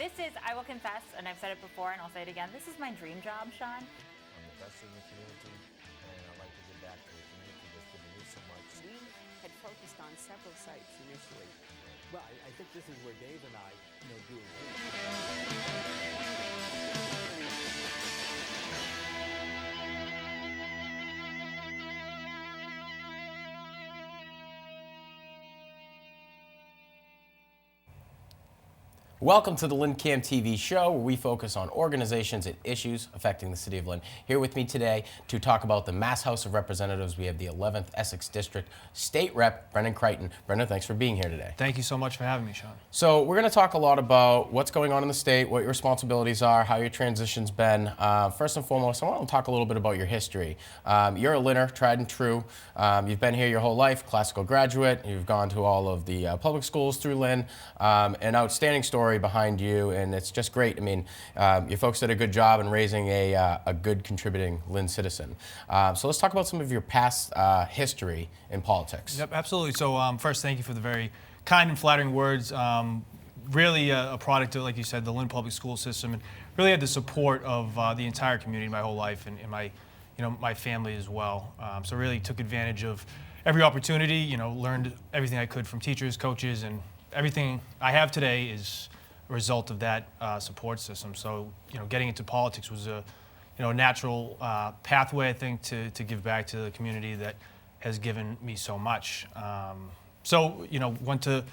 This is, I will confess, and I've said it before and I'll say it again, this is my dream job, Sean. I'm the best in the community, and I'd like to give back to the community that's given me so much. We had focused on several sites initially. Well, I think this is where Dave and I, do agree. Welcome to the LynnCAM TV Show, where we focus on organizations and issues affecting the City of Lynn. Here with me today to talk about the Mass House of Representatives, we have the 11th Essex District State Rep, Brendan Crighton. Brendan, thanks for being here today. Thank you so much for having me, Sean. So we're going to talk a lot about what's going on in the state, what your responsibilities are, how your transition's been. First and foremost, I want to talk a little bit about your history. You're a Lynner, tried and true. You've been here your whole life, classical graduate. You've gone to all of the public schools through Lynn. An outstanding story behind you, and it's just great. I mean, you folks did a good job in raising a good contributing Lynn citizen. So let's talk about some of your past history in politics. Yep, absolutely. So first, thank you for the very kind and flattering words. Really a product of, like you said, the Lynn public school system, and really had the support of the entire community my whole life, and my family as well. So really took advantage of every opportunity, learned everything I could from teachers, coaches, and everything I have today is a result of that support system. So, getting into politics was a natural pathway, I think, to give back to the community that has given me so much. So, went to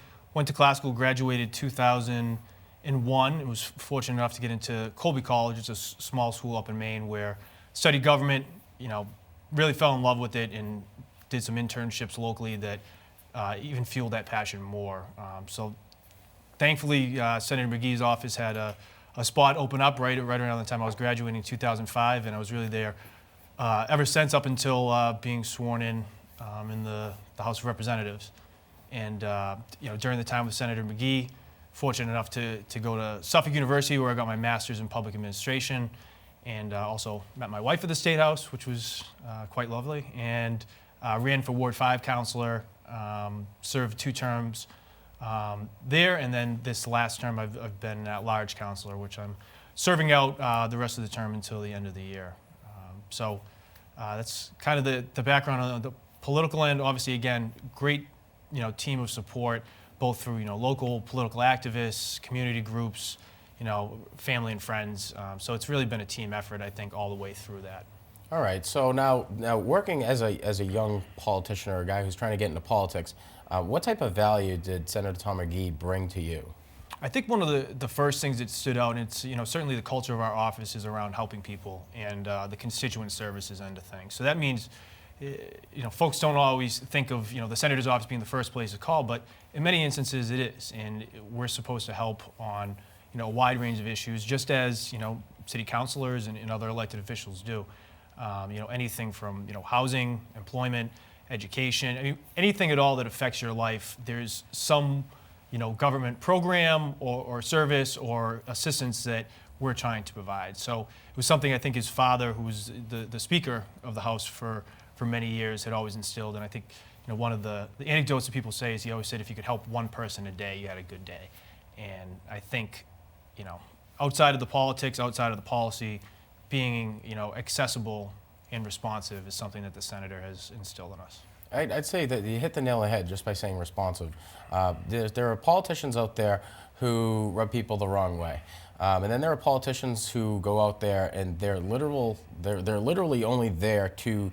classical, graduated 2001. I was fortunate enough to get into Colby College. It's a small school up in Maine where studied government, really fell in love with it and did some internships locally that even fueled that passion more. So thankfully, Senator McGee's office had a spot open up right around the time I was graduating in 2005, and I was really there ever since, up until being sworn in the House of Representatives. And during the time with Senator McGee, fortunate enough to go to Suffolk University, where I got my master's in public administration, and also met my wife at the State House, which was quite lovely, and ran for Ward 5 councilor, served 2 terms there, and then this last term I've been at-large councilor, which I'm serving out the rest of the term until the end of the year. So that's kind of the background on the political end. Obviously, again, great team of support, both through local political activists, community groups, family and friends. So it's really been a team effort, I think, all the way through that. All right. So now working as a young politician or a guy who's trying to get into politics, what type of value did Senator Tom McGee bring to you? I think one of the first things that stood out, and it's certainly the culture of our office is around helping people and the constituent services end of things. So that means folks don't always think of the senator's office being the first place to call, but in many instances it is, and we're supposed to help on a wide range of issues, just as city councilors and other elected officials do. Anything from housing, employment, education, I mean, anything at all that affects your life, there's some government program or service or assistance that we're trying to provide. So it was something I think his father, who was the Speaker of the House for many years, had always instilled. And I think one of the anecdotes that people say is he always said, if you could help one person a day, you had a good day. And I think outside of the politics, outside of the policy, being accessible and responsive is something that the senator has instilled in us. I'd say that you hit the nail on the head just by saying responsive. There are politicians out there who rub people the wrong way. And then there are politicians who go out there and they're literally only there to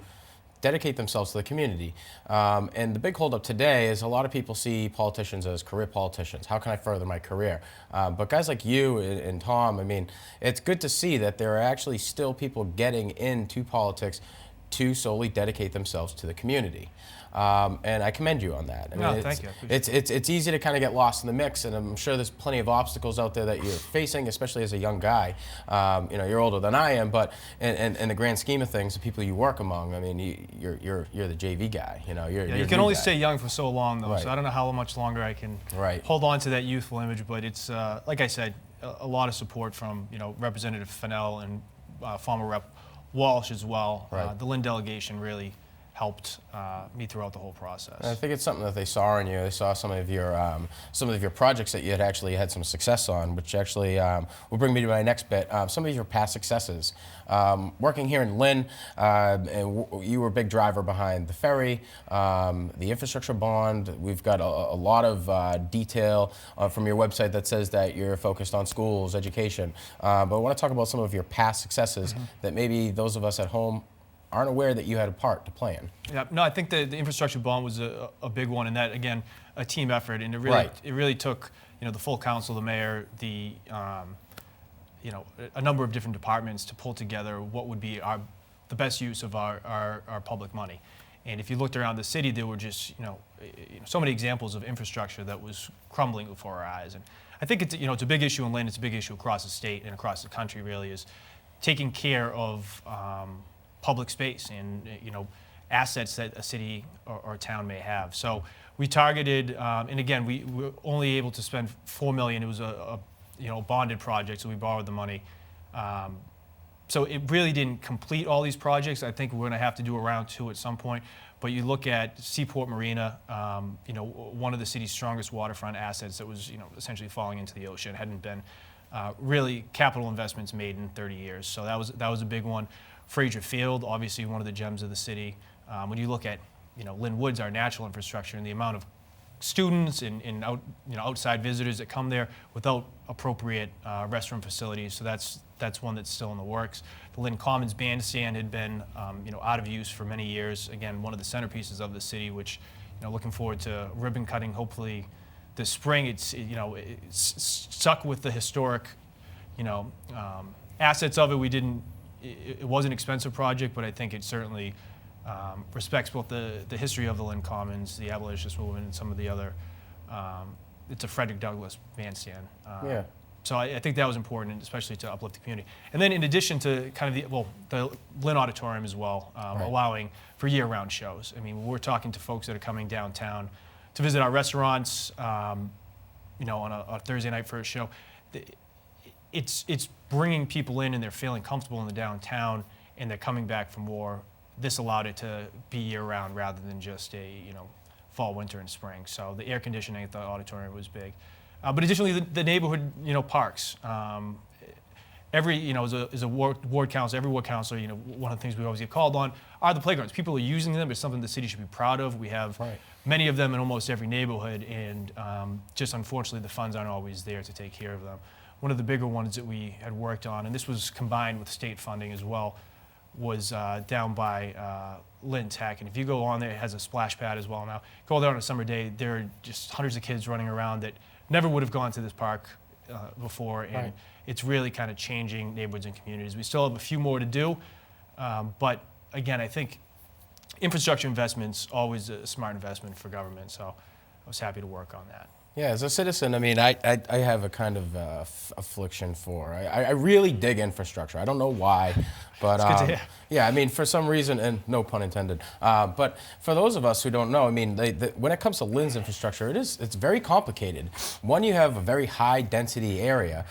dedicate themselves to the community. And the big holdup today is a lot of people see politicians as career politicians. How can I further my career? But guys like you and Tom, I mean, it's good to see that there are actually still people getting into politics to solely dedicate themselves to the community. And I commend you on that. I mean, thank you. It's easy to kind of get lost in the mix, and I'm sure there's plenty of obstacles out there that you're facing, especially as a young guy. You're older than I am, but in the grand scheme of things, the people you work among, I mean, you're the JV guy. You're you can only stay young for so long, though. Right. So I don't know how much longer I can hold on to that youthful image. But it's like I said, a lot of support from Representative Fennell and former Rep Walsh as well. Right. The Lynn delegation really helped me throughout the whole process. I think it's something that they saw in you. They saw some of your projects that you had actually had some success on, which actually will bring me to my next bit. Some of your past successes. Working here in Lynn, and you were a big driver behind the ferry, the infrastructure bond. We've got a lot of detail from your website that says that you're focused on schools, education. But I want to talk about some of your past successes that maybe those of us at home aren't aware that you had a part to play in. Yeah, no, I think the infrastructure bond was a big one, and that, again, a team effort, and it really took, the full council, the mayor, a number of different departments to pull together what would be the best use of our public money. And if you looked around the city, there were just so many examples of infrastructure that was crumbling before our eyes. And I think it's a big issue in Lynn. It's a big issue across the state and across the country. Really, is taking care of public space and assets that a city or a town may have. So we targeted, and again, we were only able to spend $4 million. It was a bonded project, so we borrowed the money. So it really didn't complete all these projects. I think we're going to have to do a round 2 at some point. But you look at Seaport Marina, one of the city's strongest waterfront assets that was essentially falling into the ocean. Hadn't been really capital investments made in 30 years. So that was a big one. Fraser Field, obviously one of the gems of the city. When you look at Lynn Woods, our natural infrastructure, and the amount of students and outside visitors that come there without appropriate restroom facilities, so that's one that's still in the works. The Lynn Commons bandstand had been out of use for many years. Again, one of the centerpieces of the city, which looking forward to ribbon cutting hopefully this spring. It's stuck with the historic assets of it. It was an expensive project, but I think it certainly respects both the history of the Lynn Commons, the abolitionist movement, and some of the other. It's a Frederick Douglass bandstand. Yeah. So I think that was important, especially to uplift the community. And then in addition to kind of the Lynn Auditorium as well, allowing for year-round shows. I mean, we're talking to folks that are coming downtown to visit our restaurants, on a Thursday night for a show. It's bringing people in and they're feeling comfortable in the downtown and they're coming back for more. This allowed it to be year-round rather than just a fall, winter, and spring. So the air conditioning at the auditorium was big. But additionally, the neighborhood parks. Every as a ward council, every ward councilor, one of the things we always get called on are the playgrounds. People are using them. It's something the city should be proud of. We have many of them in almost every neighborhood, and just unfortunately, the funds aren't always there to take care of them. One of the bigger ones that we had worked on, and this was combined with state funding as well, was down by Lynn Tech. And if you go on there, it has a splash pad as well now. Go there on a summer day, there are just hundreds of kids running around that never would have gone to this park before, and it's really kind of changing neighborhoods and communities. We still have a few more to do, but again, I think infrastructure investment's always a smart investment for government, so I was happy to work on that. Yeah, as a citizen, I mean, I have a kind of affliction for. I really dig infrastructure. I don't know why, but it's good to hear. Yeah, I mean, for some reason, and no pun intended. But for those of us who don't know, I mean, when it comes to Lynn's infrastructure, it's very complicated. One, you have a very high density area.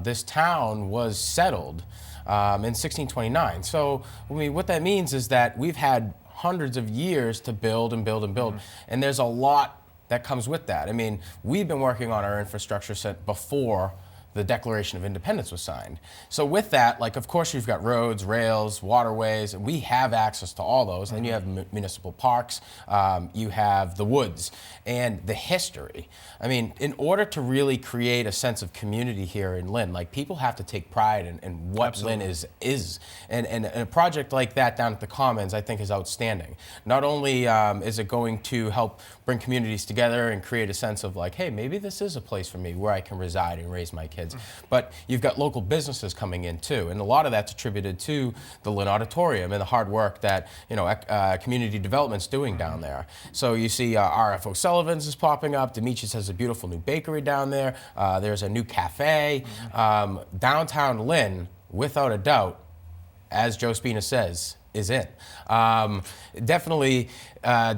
This town was settled in 1629. So, I mean, what that means is that we've had hundreds of years to build and build and build, and there's a lot that comes with that. I mean, we've been working on our infrastructure set before the Declaration of Independence was signed. So with that, like, of course, you've got roads, rails, waterways, and we have access to all those. And then you have municipal parks, you have the woods, and the history. I mean, in order to really create a sense of community here in Lynn, like, people have to take pride in what Absolutely. Lynn is. And a project like that down at the Commons, I think, is outstanding. Not only is it going to help bring communities together and create a sense of like, hey, maybe this is a place for me where I can reside and raise my kids. But you've got local businesses coming in too, and a lot of that's attributed to the Lynn Auditorium and the hard work that community development's doing down there. So you see R.F. O'Sullivan's is popping up. Demetrius has a beautiful new bakery down there. There's a new cafe. Downtown Lynn, without a doubt, as Joe Spina says, is in. Definitely, as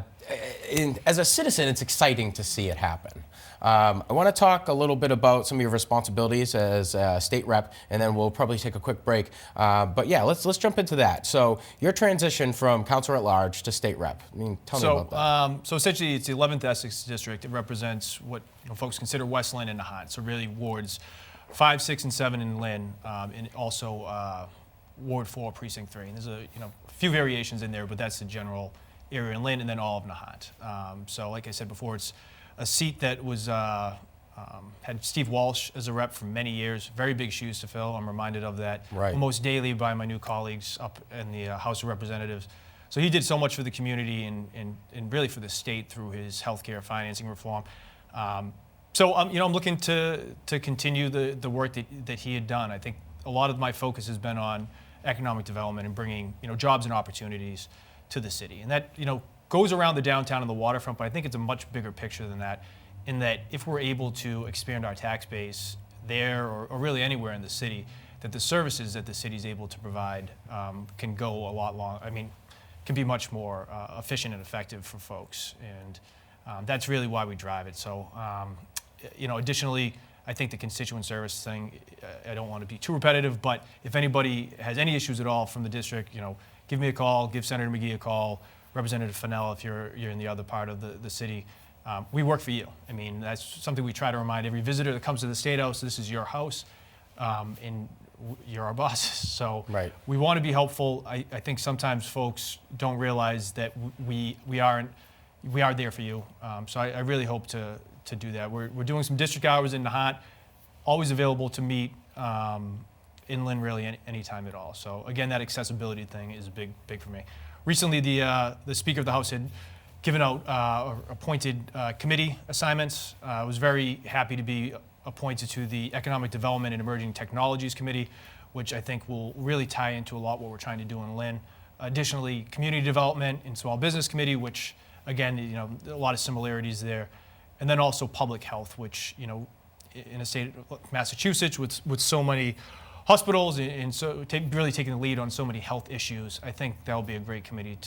a citizen, it's exciting to see it happen. I want to talk a little bit about some of your responsibilities as a state rep, and then we'll probably take a quick break. But yeah, let's jump into that. So your transition from Councilor At-Large to state rep. I mean, tell me about that. So essentially, it's the 11th Essex District. It represents what folks consider West Lynn and Nahant. So really wards 5, 6, and 7 in Lynn, and also Ward 4, Precinct 3. And there's a few variations in there, but that's the general area in Lynn, and then all of Nahant. So like I said before, it's a seat that was had Steve Walsh as a rep for many years. Very big shoes to fill. I'm reminded of that almost daily by my new colleagues up in the House of Representatives. So he did so much for the community and really for the state through his healthcare financing reform. So I'm looking to continue the work that he had done. I think a lot of my focus has been on economic development and bringing jobs and opportunities to the city, and that goes around the downtown and the waterfront. But I think it's a much bigger picture than that. In that, if we're able to expand our tax base there or really anywhere in the city, that the services that the city is able to provide can go a lot long. I mean, can be much more efficient and effective for folks, and that's really why we drive it. So, additionally, I think the constituent service thing, I don't want to be too repetitive, but if anybody has any issues at all from the district, give me a call, give Senator McGee a call, Representative Fennell if you're in the other part of the city. We work for you. I mean, that's something we try to remind every visitor that comes to the State House. This is your house, and you're our bosses. So we want to be helpful. I think sometimes folks don't realize that we are there for you. So I really hope to do that. We're doing some district hours in Nahant, always available to meet in Lynn really anytime at all. So again, that accessibility thing is big for me. Recently, the Speaker of the House had given out appointed committee assignments. I was very happy to be appointed to the Economic Development and Emerging Technologies Committee, which I think will really tie into a lot what we're trying to do in Lynn. Additionally, Community Development and Small Business Committee, which again, a lot of similarities there. And then also Public Health, which, in a state of Massachusetts with so many hospitals and so really taking the lead on so many health issues, I think that'll be a great committee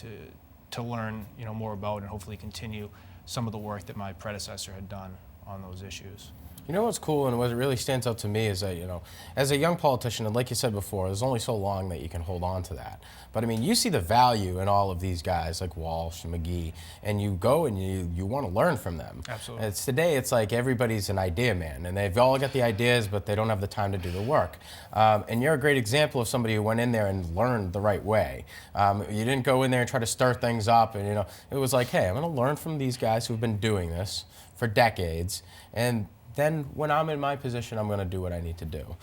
to learn more about and hopefully continue some of the work that my predecessor had done on those issues. You know what's cool and what really stands out to me is that, as a young politician, and like you said before, there's only so long that you can hold on to that. But I mean, you see the value in all of these guys like Walsh and McGee, and you go and you want to learn from them. Absolutely. Today, it's like everybody's an idea man, and they've all got the ideas, but they don't have the time to do the work. And you're a great example of somebody who went in there and learned the right way. You didn't go in there and try to stir things up, and it was like, hey, I'm going to learn from these guys who've been doing this for decades, and then when I'm in my position, I'm going to do what I need to do.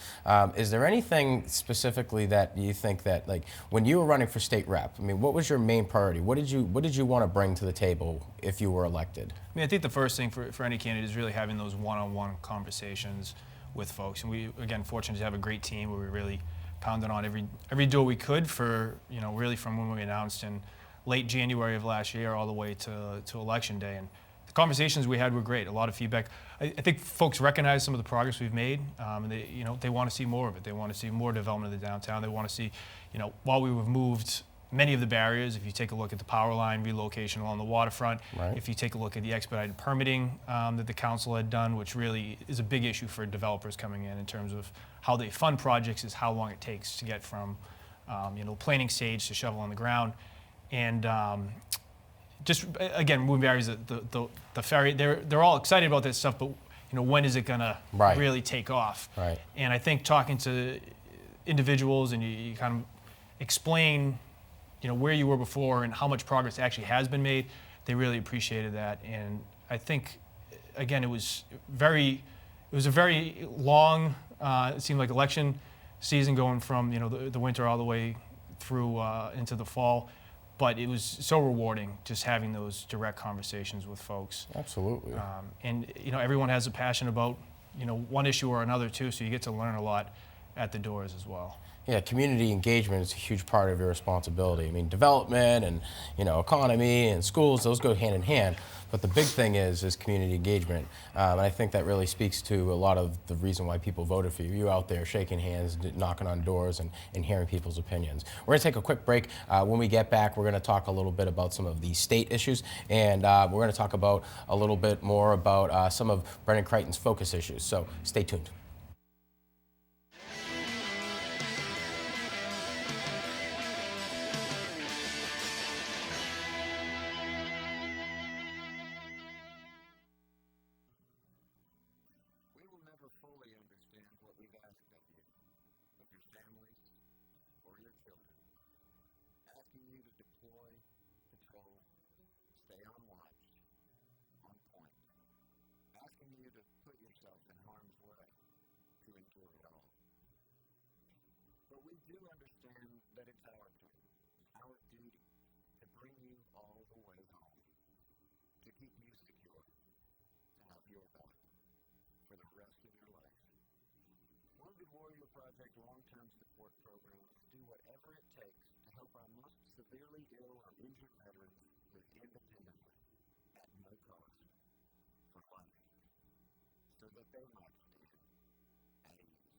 Is there anything specifically that you think that, like, when you were running for state rep, I mean, what was your main priority? What did you want to bring to the table if you were elected? I mean, I think the first thing for any candidate is really having those one-on-one conversations with folks. And we, again, fortunate to have a great team where we really pounded on every door we could for, really from when we announced in late January of last year all the way to Election Day. And the conversations we had were great. A lot of feedback. I think folks recognize some of the progress we've made, and they want to see more of it. They want to see more development of the downtown. They want to see, while we removed many of the barriers, if you take a look at the power line relocation along the waterfront, if you take a look at the expedited permitting that the council had done, which really is a big issue for developers coming in terms of how they fund projects, is how long it takes to get from, planning stage to shovel on the ground, and. Just again, moving barriers, the ferry, they're all excited about this stuff, but when is it gonna really take off? And I think talking to individuals and you kind of explain, where you were before and how much progress actually has been made, they really appreciated that. And I think, again, it was a very long, it seemed like election season going from the winter all the way through into the fall. But it was so rewarding just having those direct conversations with folks. Absolutely. And everyone has a passion about one issue or another too, so you get to learn a lot at the doors as well. Yeah, community engagement is a huge part of your responsibility. I mean, development and, economy and schools, those go hand in hand. But the big thing is community engagement. And I think that really speaks to a lot of the reason why people voted for you. You out there shaking hands, knocking on doors, and hearing people's opinions. We're going to take a quick break. When we get back, we're going to talk a little bit about some of the state issues. And we're going to talk about a little bit more about some of Brendan Crichton's focus issues. So stay tuned. Long-term support programs do whatever it takes to help our most severely ill or injured veterans live independently at no cost for life, so that they might stand at ease.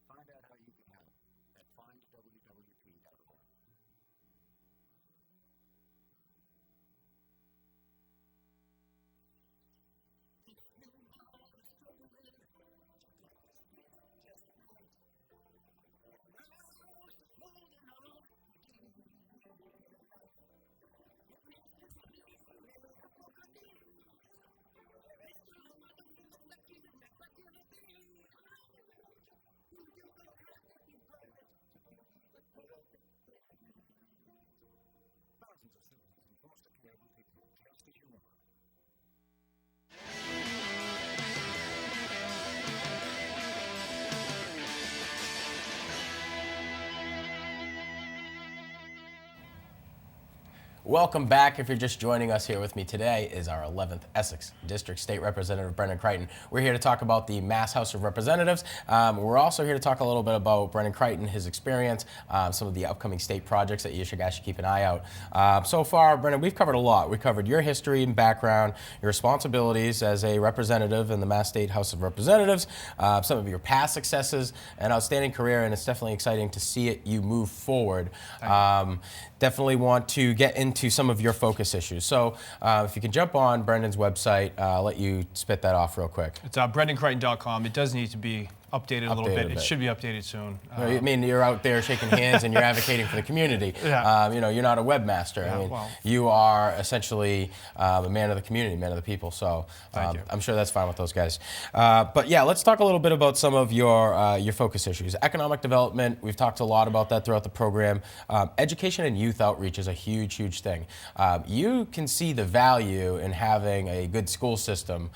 Find out how you can help at findwwp.org. Welcome back. If you're just joining us, here with me today is our 11th Essex District State Representative Brendan Crichton. We're here to talk about the Mass House of Representatives. We're also here to talk a little bit about Brendan Crichton, his experience, some of the upcoming state projects that you guys should keep an eye out. So far, Brendan, we've covered a lot. We covered your history and background, your responsibilities as a representative in the Mass State House of Representatives, some of your past successes, and outstanding career, and it's definitely exciting to see you move forward. Definitely want to get into some of your focus issues. So if you can jump on Brendan's website, I'll let you spit that off real quick. It's brendancrichton.com. It does need to be updated a little bit. It should be updated soon. I mean, you're out there shaking hands and you're advocating for the community. Yeah. You're not a webmaster. Yeah, I mean, well. you are essentially a man of the community, man of the people. So Thank you. I'm sure that's fine with those guys. But yeah, let's talk a little bit about some of your focus issues. Economic development, we've talked a lot about that throughout the program. Education and youth outreach is a huge, huge thing. You can see the value in having a good school system,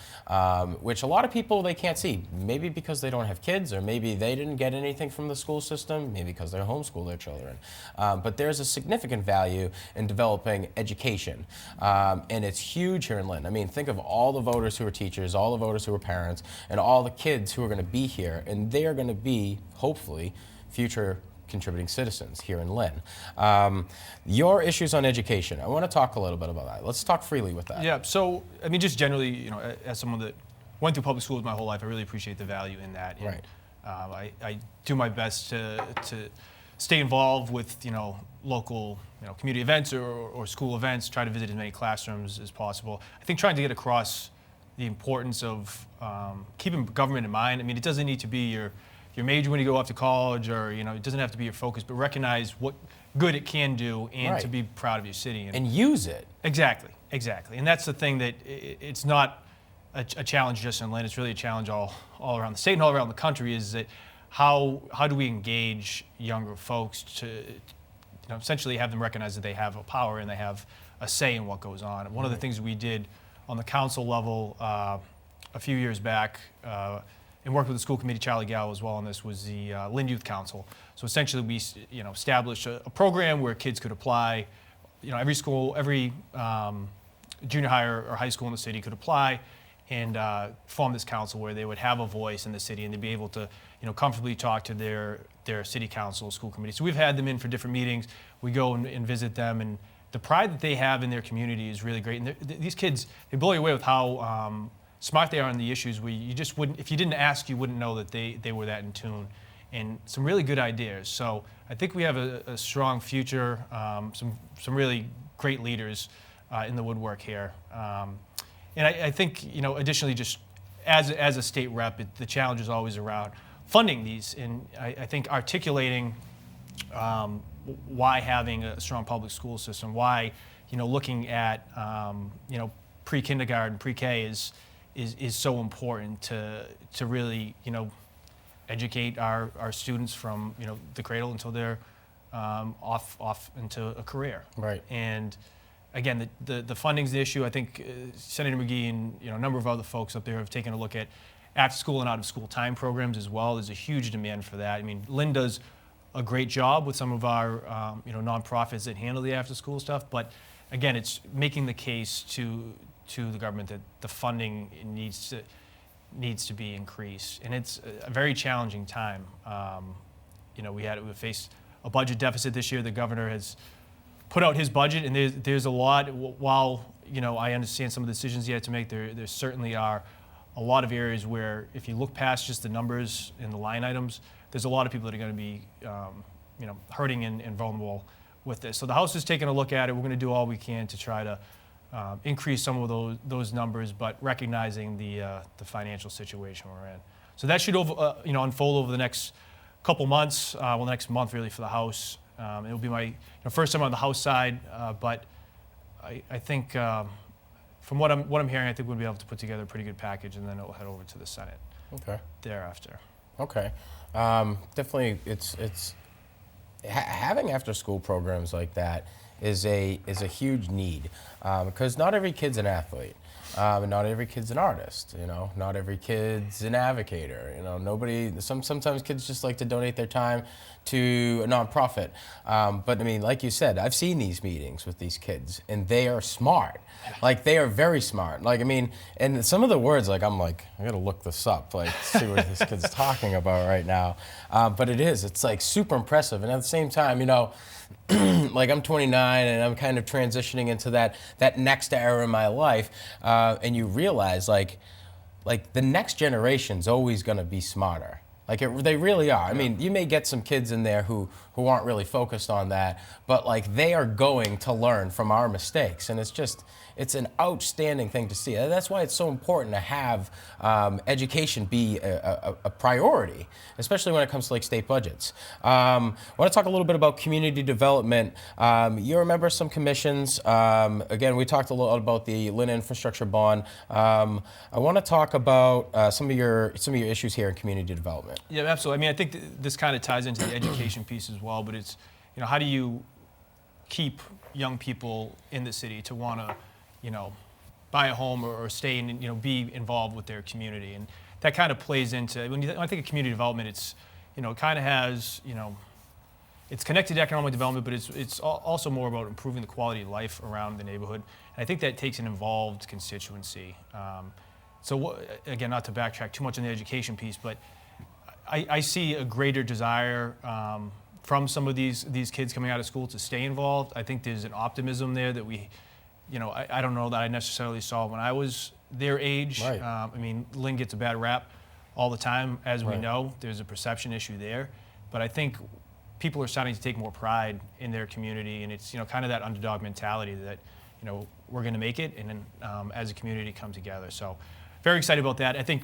which a lot of people, they can't see. Maybe because they don't have kids, or maybe they didn't get anything from the school system, maybe because they homeschool their children. But there's a significant value in developing education, and it's huge here in Lynn. I mean, think of all the voters who are teachers, all the voters who are parents, and all the kids who are going to be here, and they are going to be, hopefully, future contributing citizens here in Lynn. Your issues on education, I want to talk a little bit about that. Let's talk freely with that. Yeah, so, I mean, just generally, as someone that went through public schools my whole life, I really appreciate the value in that. And, Right. I do my best to stay involved with, local, community events or school events, try to visit as many classrooms as possible. I think trying to get across the importance of keeping government in mind. I mean, it doesn't need to be your major when you go off to college, or, it doesn't have to be your focus, but recognize what good it can do and Right. to be proud of your city. And use it. Exactly. And that's the thing, that it's not a challenge just in Lynn, it's really a challenge all around the state and all around the country, is that how do we engage younger folks to essentially have them recognize that they have a power and they have a say in what goes on. And one of the things we did on the council level a few years back, and worked with the school committee, Charlie Gallo as well on this, was the Lynn Youth Council. So essentially we established a program where kids could apply. Every school, every junior high or high school in the city could apply, and form this council where they would have a voice in the city and they'd be able to, comfortably talk to their city council, school committee. So we've had them in for different meetings. We go and visit them, and the pride that they have in their community is really great. And these kids, they blow you away with how smart they are on the issues where you just wouldn't, if you didn't ask, you wouldn't know that they were that in tune. And some really good ideas. So I think we have a strong future, some really great leaders in the woodwork here. And I think, additionally, just as a state rep, the challenge is always around funding these. And I think articulating why having a strong public school system, why, looking at, pre-kindergarten, pre-K is so important to really, educate our students from, the cradle until they're off into a career. Right. And again, the funding's the issue. I think Senator McGee and a number of other folks up there have taken a look at after-school and out-of-school time programs as well. There's a huge demand for that. I mean, Lynn does a great job with some of our nonprofits that handle the after-school stuff, but again, it's making the case to the government that the funding needs to be increased, and it's a very challenging time. We faced a budget deficit this year. The governor has put out his budget, and there's a lot. While I understand some of the decisions he had to make, there certainly are a lot of areas where, if you look past just the numbers and the line items, there's a lot of people that are going to be, hurting and vulnerable with this. So the House is taking a look at it. We're going to do all we can to try to increase some of those numbers, but recognizing the financial situation we're in. So that should unfold over the next couple months. The next month really for the House. It'll be my first time on the House side, but I think from what I'm hearing, I think we'll be able to put together a pretty good package, and then it'll head over to the Senate. Okay. Thereafter. Okay. Definitely, it's having after-school programs like that is a huge need, because not every kid's an athlete, and not every kid's an artist. Not every kid's an advocator. Sometimes kids just like to donate their time to a nonprofit. But I mean, like you said, I've seen these meetings with these kids, and they are smart. Like, they are very smart. Like, I mean, and some of the words, like, I'm like, I gotta look this up, like, see what this kid's talking about right now. But it's like super impressive. And at the same time, like, I'm 29 and I'm kind of transitioning into that next era in my life, and you realize like the next generation's always gonna be smarter. Like, they really are. I mean, you may get some kids in there who aren't really focused on that, but like, they are going to learn from our mistakes, and it's an outstanding thing to see. That's why it's so important to have education be a priority, especially when it comes to like state budgets. I want to talk a little bit about community development. You remember some commissions. Again, we talked a little about the Lynn infrastructure bond. I want to talk about some of your issues here in community development. Yeah, absolutely. I mean, I think this kind of ties into the education piece as well, but it's, how do you keep young people in the city to want to, buy a home or stay and, be involved with their community. And that kind of plays into, when I think of community development, it's, it kind of has, it's connected to economic development, but it's also more about improving the quality of life around the neighborhood. And I think that takes an involved constituency. Again, not to backtrack too much on the education piece, but I see a greater desire from some of these kids coming out of school to stay involved. I think there's an optimism there that we, I don't know that I necessarily saw when I was their age. Right. I mean, Lynn gets a bad rap all the time, as we Right. know. There's a perception issue there. But I think people are starting to take more pride in their community, and it's, kind of that underdog mentality that, we're going to make it, and then as a community come together. So very excited about that. I think,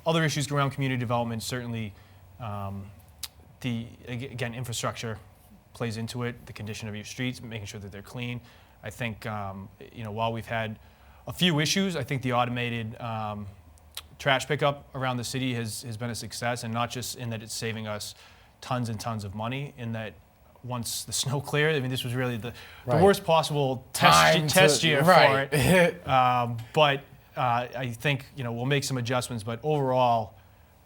other issues around community development, certainly again, infrastructure plays into it, the condition of your streets, making sure that they're clean. I think, while we've had a few issues, I think the automated trash pickup around the city has been a success, and not just in that it's saving us tons and tons of money, in that once the snow cleared, I mean, this was really the worst possible test year for it. But I think, we'll make some adjustments, but overall,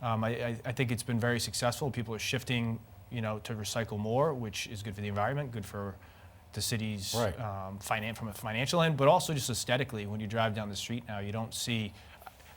I think it's been very successful. People are shifting, to recycle more, which is good for the environment, good for the city's from a financial end, but also just aesthetically. When you drive down the street now, you don't see.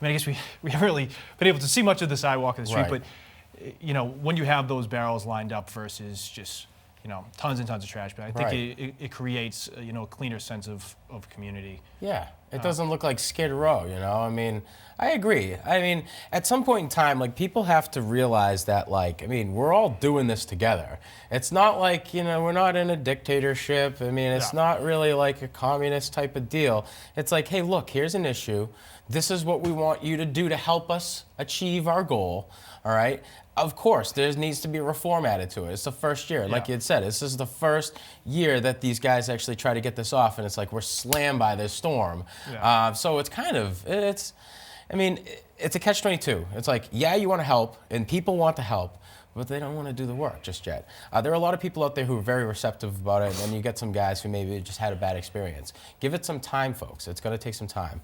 mean, I guess we haven't really been able to see much of the sidewalk in the street, Right. but you know, when you have those barrels lined up versus just, you know, tons and tons of trash, but I think Right. it creates, you know, a cleaner sense of community. Yeah, it doesn't look like Skid Row, you know? I mean, I agree. I mean, at some point in time, like, people have to realize that, like, I mean, we're all doing this together. It's not like, you know, we're not in a dictatorship. I mean, it's Yeah. not really like a communist type of deal. It's like, hey, look, here's an issue. This is what we want you to do to help us achieve our goal, all right? Of course, there needs to be reform added to it. It's the first year. Like Yeah. you had said, this is the first year that these guys actually try to get this off, and it's like we're slammed by this storm. Yeah. So it's kind of, I mean, it's a catch-22. It's like, yeah, you want to help, and people want to help, but they don't want to do the work just yet. There are a lot of people out there who are very receptive about it, and then you get some guys who maybe just had a bad experience. Give it some time, folks. It's going to take some time.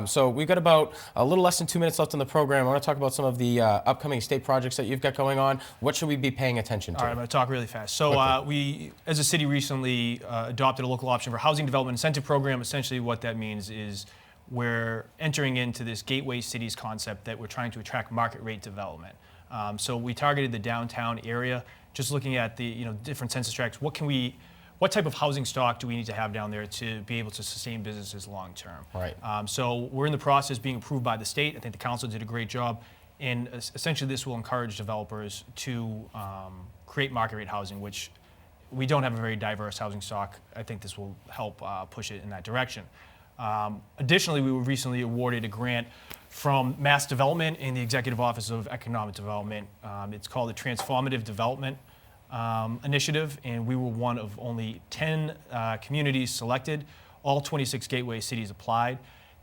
So we've got about a little less than 2 minutes left in the program. I want to talk about some of the upcoming state projects that you've got going on. What should we be paying attention to? All right, I'm going to talk really fast. So we, as a city, recently adopted a local option for housing development incentive program. Essentially what that means is we're entering into this gateway cities concept that we're trying to attract market rate development. So we targeted the downtown area, just looking at the different census tracts. What type of housing stock do we need to have down there to be able to sustain businesses long term? Right. So we're in the process being approved by the state. I think the council did a great job, and essentially this will encourage developers to create market rate housing, which we don't have a very diverse housing stock. I think this will help push it in that direction. Additionally, we were recently awarded a grant from Mass Development and the Executive Office of Economic Development. It's called the Transformative Development Initiative, and we were one of only 10 communities selected. All 26 gateway cities applied,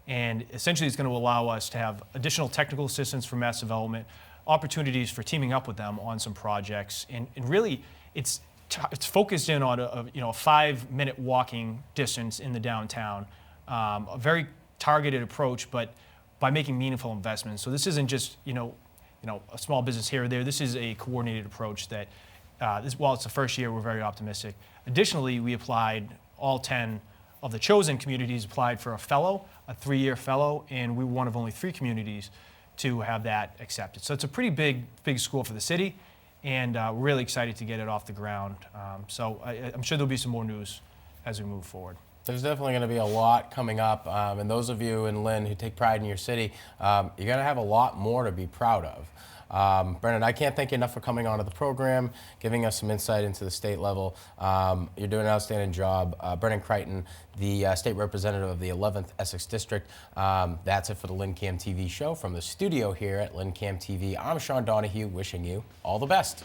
and essentially it's going to allow us to have additional technical assistance from Mass Development, opportunities for teaming up with them on some projects, and really it's focused in on a 5-minute walking distance in the downtown. A very targeted approach, but by making meaningful investments. So this isn't just a small business here or there. This is a coordinated approach that, while it's the first year, we're very optimistic. Additionally, we applied, all 10 of the chosen communities applied for a fellow, a 3-year fellow, and we were one of only 3 communities to have that accepted. So it's a pretty big school for the city, and we're really excited to get it off the ground. So I'm sure there'll be some more news as we move forward. There's definitely going to be a lot coming up, and those of you in Lynn who take pride in your city, you're going to have a lot more to be proud of. Brennan, I can't thank you enough for coming onto the program, giving us some insight into the state level. You're doing an outstanding job. Brennan Crighton, the state representative of the 11th Essex District. That's it for the LynnCAM TV show. From the studio here at LynnCAM TV, I'm Sean Donahue, wishing you all the best.